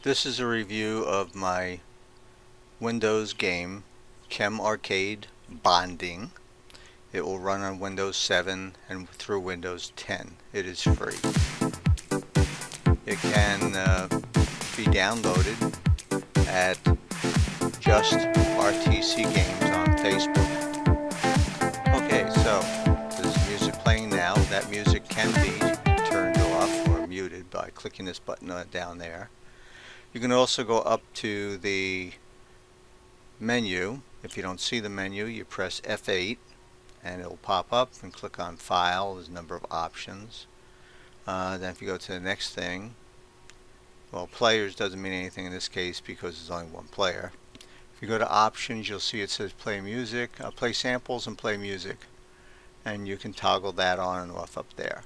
This is a review of my Windows game, Chem Arcade Bonding. It will run on Windows 7 and through Windows 10. It is free. It can be downloaded at just RTC Games on Facebook. Okay, so there's music playing now. That music can be turned off or muted by clicking this button down there. You can also go up to the menu. If you don't see the menu, you press F8 and it will pop up, and click on File. There's a number of options. Then if you go to the next thing, well, players doesn't mean anything in this case because there's only one player. If you go to Options, you'll see it says Play Music, Play Samples and Play Music, and you can toggle that on and off up there.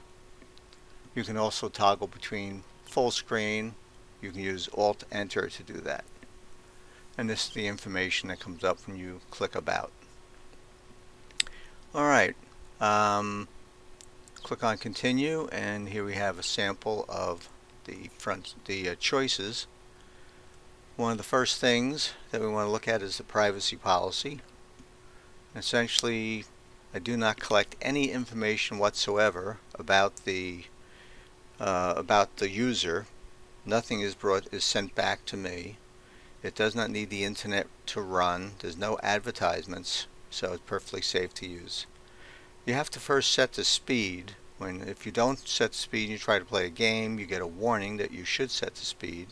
You can also toggle between full screen. You can use Alt-Enter to do that. And this is the information that comes up when you click About. Alright, click on Continue, and here we have a sample of the choices. One of the first things that we want to look at is the privacy policy. Essentially, I do not collect any information whatsoever about the user. Nothing is sent back to me. It does not need the internet to run. There's no advertisements, so it's perfectly safe to use. You have to first set the speed. If you don't set the speed and you try to play a game, you get a warning that you should set the speed.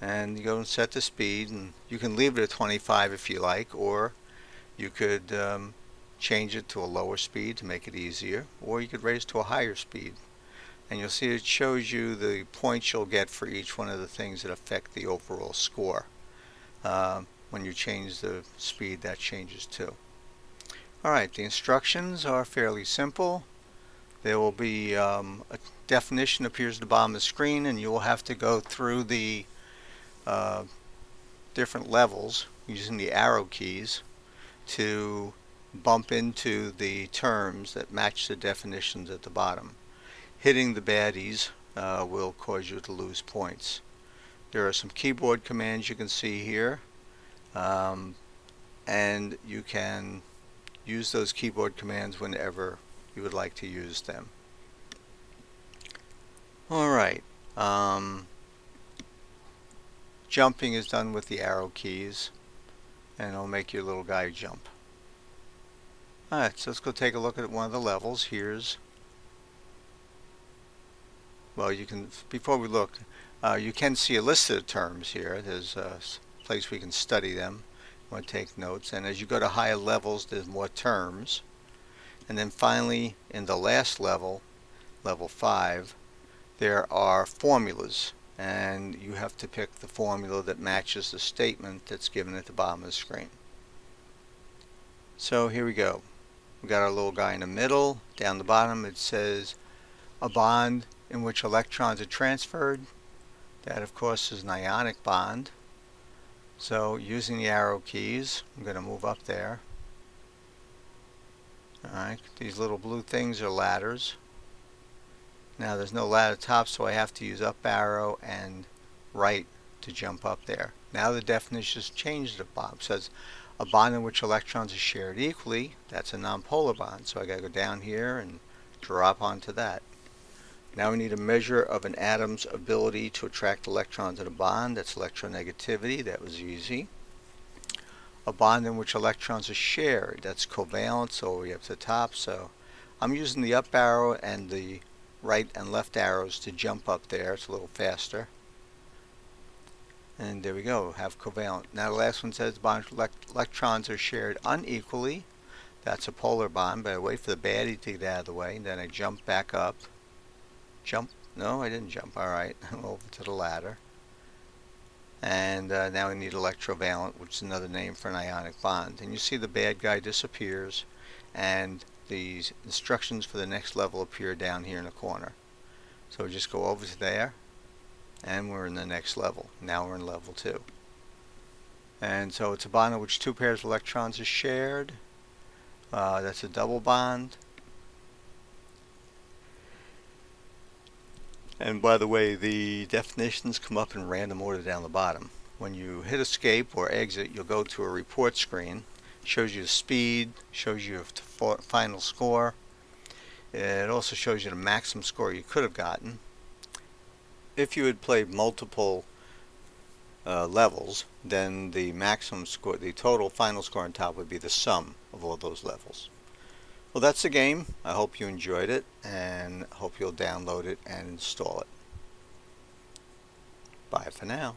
And you go and set the speed, and you can leave it at 25 if you like, or you could change it to a lower speed to make it easier, or you could raise it to a higher speed. And you'll see it shows you the points you'll get for each one of the things that affect the overall score. When you change the speed, that changes too. Alright, the instructions are fairly simple. There will be a definition appears at the bottom of the screen, and you will have to go through the different levels using the arrow keys to bump into the terms that match the definitions at the bottom. Hitting the baddies will cause you to lose points. There are some keyboard commands you can see here, and you can use those keyboard commands whenever you would like to use them. Alright, jumping is done with the arrow keys, and it'll make your little guy jump. Alright, so let's go take a look at one of the levels. Well, you can, before we look, you can see a list of terms here. There's a place we can study them. You want to take notes, and as you go to higher levels, there's more terms. And then finally, in the last level, level 5, there are formulas, and you have to pick the formula that matches the statement that's given at the bottom of the screen. So here we go. We got our little guy in the middle. Down the bottom it says a bond in which electrons are transferred. That, of course, is an ionic bond. So using the arrow keys, I'm going to move up there. Alright, these little blue things are ladders. Now there's no ladder top, so I have to use up arrow and right to jump up there. Now the definition has changed at the bottom. It says a bond in which electrons are shared equally. That's a nonpolar bond, so I got to go down here and drop onto that. Now we need a measure of an atom's ability to attract electrons in a bond. That's electronegativity. That was easy. A bond in which electrons are shared. That's covalent, so we up to the top. So I'm using the up arrow and the right and left arrows to jump up there. It's a little faster. And there we go, have covalent. Now the last one says bond electrons are shared unequally. That's a polar bond, but I wait for the baddie to get out of the way, and then I jump back up. Jump? No, I didn't jump. Alright, over to the ladder. And now we need electrovalent, which is another name for an ionic bond. And you see the bad guy disappears, and the instructions for the next level appear down here in the corner. So we just go over to there, and we're in the next level. Now we're in level 2. And so it's a bond in which two pairs of electrons are shared. That's a double bond. And by the way, the definitions come up in random order down the bottom. When you hit escape or exit, you'll go to a report screen. Shows you the speed, shows you the final score. It also shows you the maximum score you could have gotten. If you had played multiple levels, then the maximum score, the total final score on top would be the sum of all those levels. Well, that's the game. I hope you enjoyed it, and hope you'll download it and install it. Bye for now.